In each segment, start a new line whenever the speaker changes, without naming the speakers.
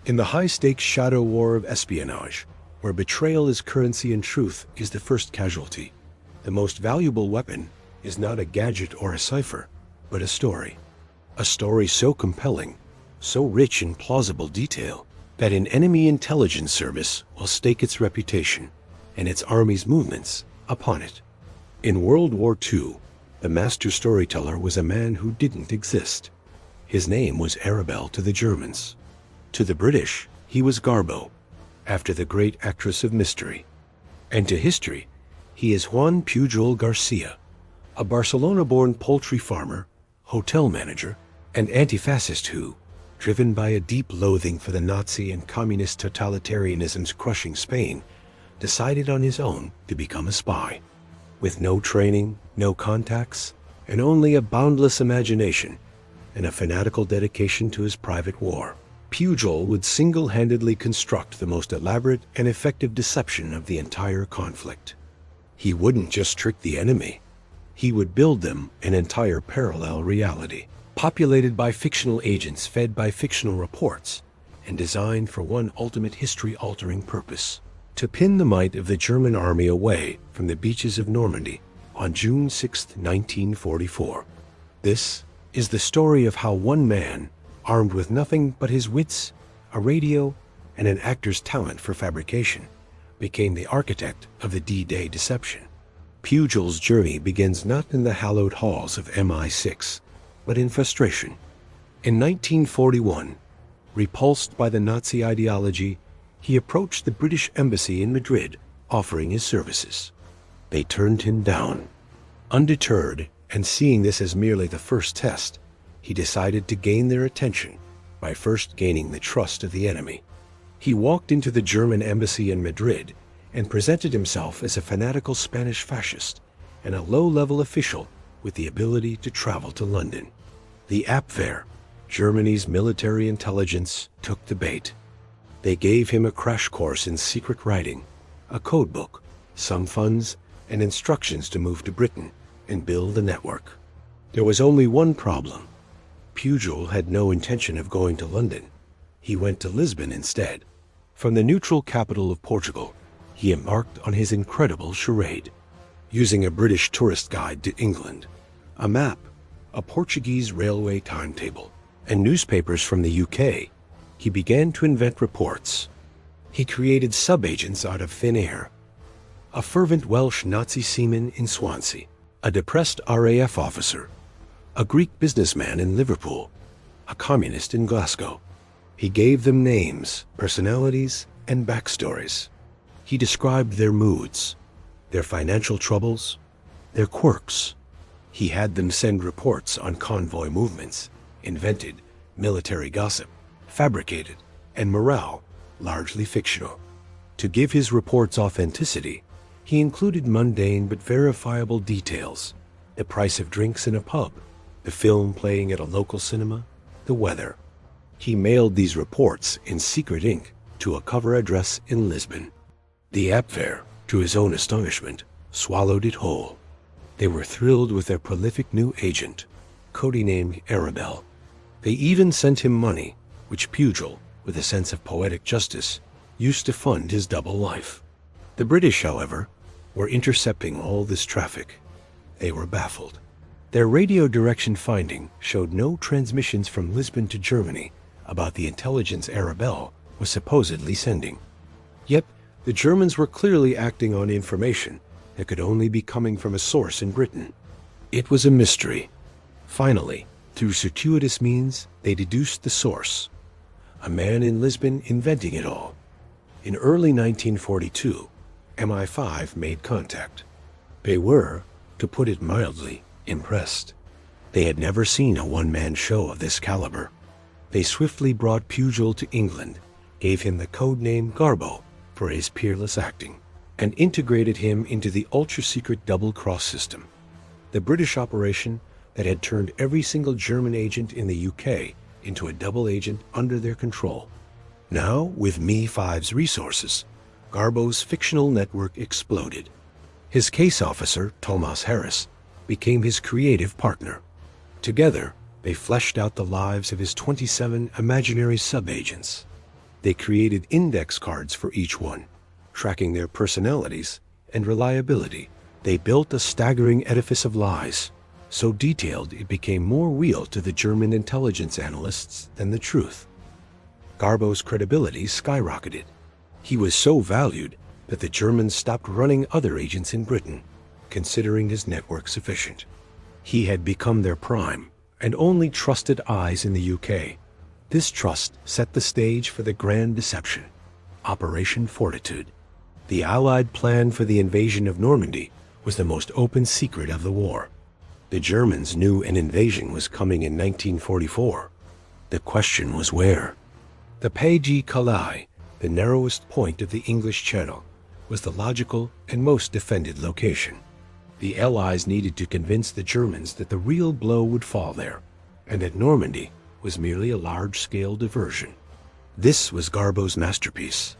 In the high-stakes shadow war of espionage, where betrayal is currency and truth is the first casualty, the most valuable weapon is not a gadget or a cipher, but a story. A story so compelling, so rich in plausible detail, that an enemy intelligence service will stake its reputation and its army's movements upon it. In World War II, the master storyteller was a man who didn't exist. His name was Arabelle to the Germans. To the British, he was Garbo, after the great actress of mystery. And to history, he is Juan Pujol Garcia, a Barcelona-born poultry farmer, hotel manager, and anti-fascist who, driven by a deep loathing for the Nazi and communist totalitarianism's crushing Spain, decided on his own to become a spy. With no training, no contacts, and only a boundless imagination and a fanatical dedication to his private war, Pujol would single-handedly construct the most elaborate and effective deception of the entire conflict. He wouldn't just trick the enemy. He would build them an entire parallel reality, populated by fictional agents fed by fictional reports, and designed for one ultimate history-altering purpose: to pin the might of the German army away from the beaches of Normandy on June 6, 1944. This is the story of how one man, armed with nothing but his wits, a radio, and an actor's talent for fabrication, became the architect of the D-Day deception. Pujol's journey begins not in the hallowed halls of MI6, but in frustration. In 1941, repulsed by the Nazi ideology, he approached the British embassy in Madrid, offering his services. They turned him down. Undeterred, and seeing this as merely the first test, he decided to gain their attention by first gaining the trust of the enemy. He walked into the German embassy in Madrid and presented himself as a fanatical Spanish fascist and a low-level official with the ability to travel to London. The Abwehr, Germany's military intelligence, took the bait. They gave him a crash course in secret writing, a codebook, some funds, and instructions to move to Britain and build a network. There was only one problem. Pujol had no intention of going to London. He went to Lisbon instead. From the neutral capital of Portugal, he embarked on his incredible charade. Using a British tourist guide to England, a map, a Portuguese railway timetable, and newspapers from the UK, he began to invent reports. He created sub-agents out of thin air. A fervent Welsh Nazi seaman in Swansea, a depressed RAF officer, a Greek businessman in Liverpool, a communist in Glasgow. He gave them names, personalities, and backstories. He described their moods, their financial troubles, their quirks. He had them send reports on convoy movements, invented military gossip, fabricated, and morale, largely fictional. To give his reports authenticity, he included mundane but verifiable details: the price of drinks in a pub, the film playing at a local cinema, the weather. He mailed these reports in secret ink to a cover address in Lisbon. The Abwehr, to his own astonishment, swallowed it whole. They were thrilled with their prolific new agent, codenamed Arabelle. They even sent him money, which Pujol, with a sense of poetic justice, used to fund his double life. The British, however, were intercepting all this traffic. They were baffled. Their radio direction finding showed no transmissions from Lisbon to Germany about the intelligence Arabelle was supposedly sending. Yet, the Germans were clearly acting on information that could only be coming from a source in Britain. It was a mystery. Finally, through circuitous means, they deduced the source: a man in Lisbon inventing it all. In early 1942, MI5 made contact. They were, to put it mildly, impressed. They had never seen a one-man show of this caliber. They swiftly brought Pujol to England, gave him the code name Garbo for his peerless acting, and integrated him into the ultra-secret double-cross system, the British operation that had turned every single German agent in the UK into a double agent under their control. Now, with MI5's resources, Garbo's fictional network exploded. His case officer, Thomas Harris, became his creative partner. Together, they fleshed out the lives of his 27 imaginary sub-agents. They created index cards for each one, tracking their personalities and reliability. They built a staggering edifice of lies, so detailed it became more real to the German intelligence analysts than the truth. Garbo's credibility skyrocketed. He was so valued that the Germans stopped running other agents in Britain, considering his network sufficient. He had become their prime and only trusted eyes in the UK. This trust set the stage for the grand deception, Operation Fortitude. The Allied plan for the invasion of Normandy was the most open secret of the war. The Germans knew an invasion was coming in 1944. The question was where. The Pas-de-Calais, the narrowest point of the English Channel, was the logical and most defended location. The Allies needed to convince the Germans that the real blow would fall there, and that Normandy was merely a large-scale diversion. This was Garbo's masterpiece.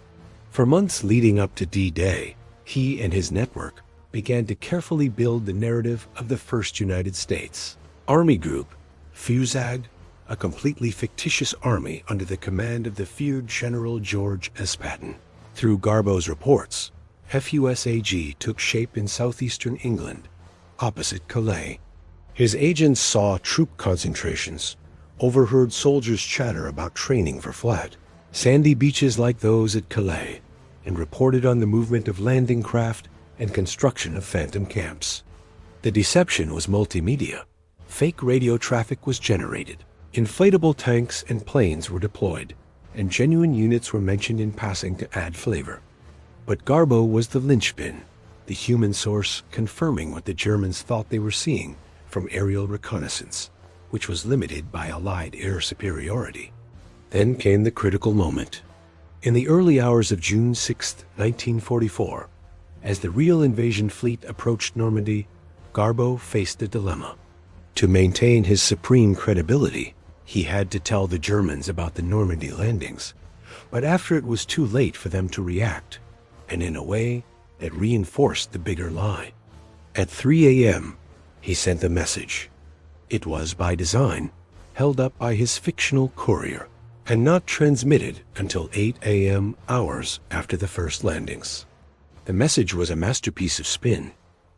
For months leading up to D-Day, he and his network began to carefully build the narrative of the First United States Army Group, FUSAG, a completely fictitious army under the command of the feared General George S. Patton. Through Garbo's reports, FUSAG took shape in southeastern England, opposite Calais. His agents saw troop concentrations, overheard soldiers chatter about training for flat, sandy beaches like those at Calais, and reported on the movement of landing craft and construction of phantom camps. The deception was multimedia. Fake radio traffic was generated. Inflatable tanks and planes were deployed, and genuine units were mentioned in passing to add flavor. But Garbo was the linchpin, the human source confirming what the Germans thought they were seeing from aerial reconnaissance, which was limited by Allied air superiority. Then came the critical moment. In the early hours of June 6, 1944, as the real invasion fleet approached Normandy, Garbo faced a dilemma. To maintain his supreme credibility, he had to tell the Germans about the Normandy landings, but after it was too late for them to react, and in a way that reinforced the bigger lie. At 3 a.m., he sent a message. It was, by design, held up by his fictional courier, and not transmitted until 8 a.m. hours after the first landings. The message was a masterpiece of spin.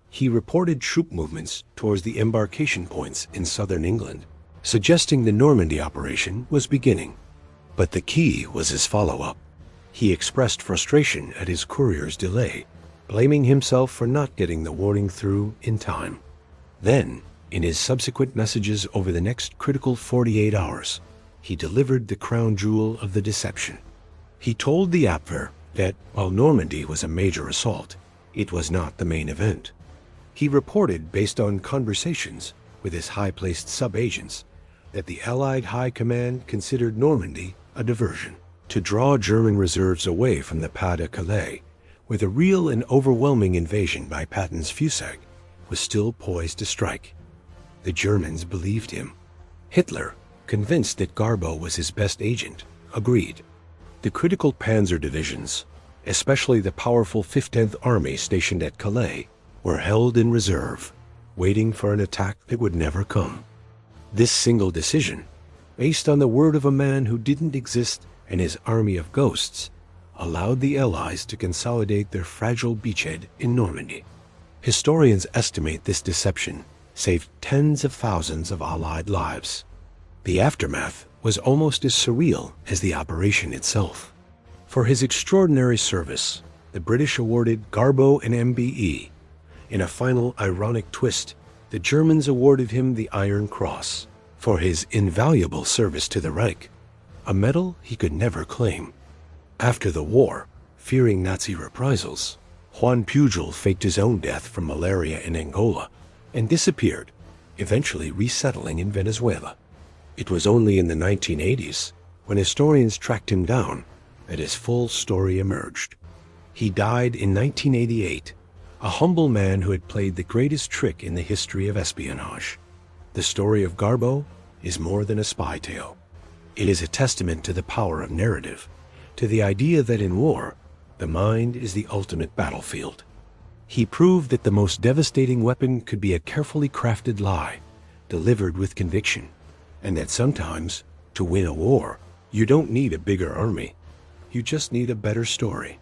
He reported troop movements towards the embarkation points in southern England, suggesting the Normandy operation was beginning. But the key was his follow-up. He expressed frustration at his courier's delay, blaming himself for not getting the warning through in time. Then, in his subsequent messages over the next critical 48 hours, he delivered the crown jewel of the deception. He told the Abwehr that while Normandy was a major assault, it was not the main event. He reported, based on conversations with his high-placed sub-agents, that the Allied High Command considered Normandy a diversion, to draw German reserves away from the Pas-de-Calais, where the real and overwhelming invasion by Patton's FUSAG was still poised to strike. The Germans believed him. Hitler, convinced that Garbo was his best agent, agreed. The critical panzer divisions, especially the powerful 15th Army stationed at Calais, were held in reserve, waiting for an attack that would never come. This single decision, based on the word of a man who didn't exist and his army of ghosts, allowed the Allies to consolidate their fragile beachhead in Normandy. Historians estimate this deception saved tens of thousands of Allied lives. The aftermath was almost as surreal as the operation itself. For his extraordinary service, the British awarded Garbo an MBE. In a final ironic twist, the Germans awarded him the Iron Cross. For his invaluable service to the Reich, a medal he could never claim. After the war, fearing Nazi reprisals, Juan Pujol faked his own death from malaria in Angola and disappeared, eventually resettling in Venezuela. It was only in the 1980s, when historians tracked him down, that his full story emerged. He died in 1988, a humble man who had played the greatest trick in the history of espionage. The story of Garbo is more than a spy tale. It is a testament to the power of narrative, to the idea that in war, the mind is the ultimate battlefield. He proved that the most devastating weapon could be a carefully crafted lie, delivered with conviction, and that sometimes, to win a war, you don't need a bigger army. You just need a better story.